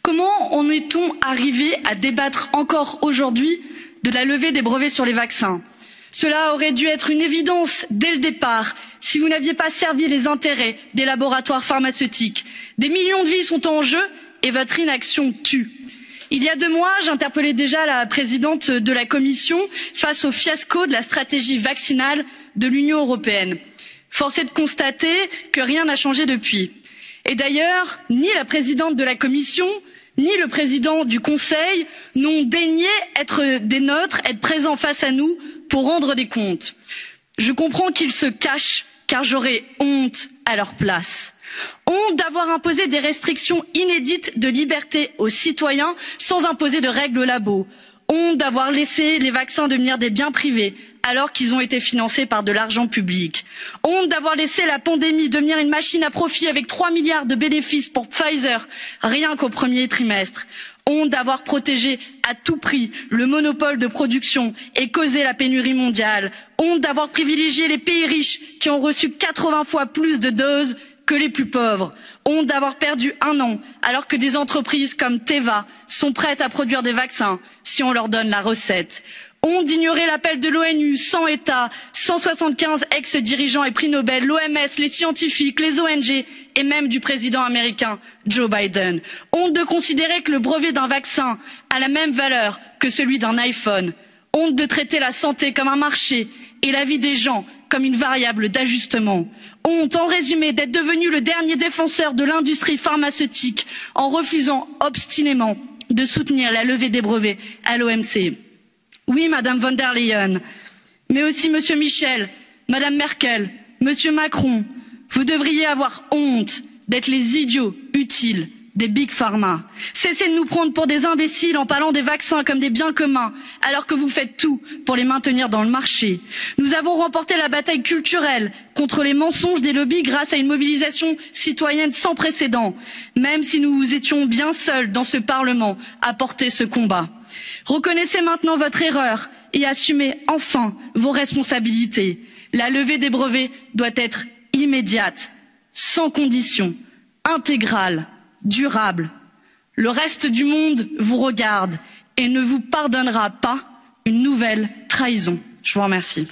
Comment en est-on arrivé à débattre encore aujourd'hui de la levée des brevets sur les vaccins? Cela aurait dû être une évidence dès le départ si vous n'aviez pas servi les intérêts des laboratoires pharmaceutiques. Des millions de vies sont en jeu et votre inaction tue. Il y a 2 mois, j'interpellais déjà la présidente de la Commission face au fiasco de la stratégie vaccinale de l'Union européenne. Force est de constater que rien n'a changé depuis. Et d'ailleurs, ni la présidente de la Commission, ni le président du Conseil n'ont daigné être des nôtres, être présents face à nous pour rendre des comptes. Je comprends qu'ils se cachent, car j'aurais honte à leur place. Honte d'avoir imposé des restrictions inédites de liberté aux citoyens sans imposer de règles au labo. Honte d'avoir laissé les vaccins devenir des biens privés alors qu'ils ont été financés par de l'argent public. Honte d'avoir laissé la pandémie devenir une machine à profit avec 3 milliards de bénéfices pour Pfizer rien qu'au premier trimestre. Honte d'avoir protégé à tout prix le monopole de production et causé la pénurie mondiale. Honte d'avoir privilégié les pays riches qui ont reçu 80 fois plus de doses que les plus pauvres. Honte d'avoir perdu 1 an alors que des entreprises comme Teva sont prêtes à produire des vaccins si on leur donne la recette. Honte d'ignorer l'appel de l'ONU, 100 États, 175 ex-dirigeants et prix Nobel, l'OMS, les scientifiques, les ONG et même du président américain Joe Biden. Honte de considérer que le brevet d'un vaccin a la même valeur que celui d'un iPhone. Honte de traiter la santé comme un marché et la vie des gens comme une variable d'ajustement. Honte, en résumé, d'être devenu le dernier défenseur de l'industrie pharmaceutique en refusant obstinément de soutenir la levée des brevets à l'OMC. Oui, Madame von der Leyen, mais aussi Monsieur Michel, Madame Merkel, Monsieur Macron, vous devriez avoir honte d'être les idiots utiles des Big Pharma. Cessez de nous prendre pour des imbéciles en parlant des vaccins comme des biens communs, alors que vous faites tout pour les maintenir dans le marché. Nous avons remporté la bataille culturelle contre les mensonges des lobbies grâce à une mobilisation citoyenne sans précédent, même si nous étions bien seuls dans ce Parlement à porter ce combat. Reconnaissez maintenant votre erreur et assumez enfin vos responsabilités. La levée des brevets doit être immédiate, sans condition, intégrale, durable. Le reste du monde vous regarde et ne vous pardonnera pas une nouvelle trahison. Je vous remercie.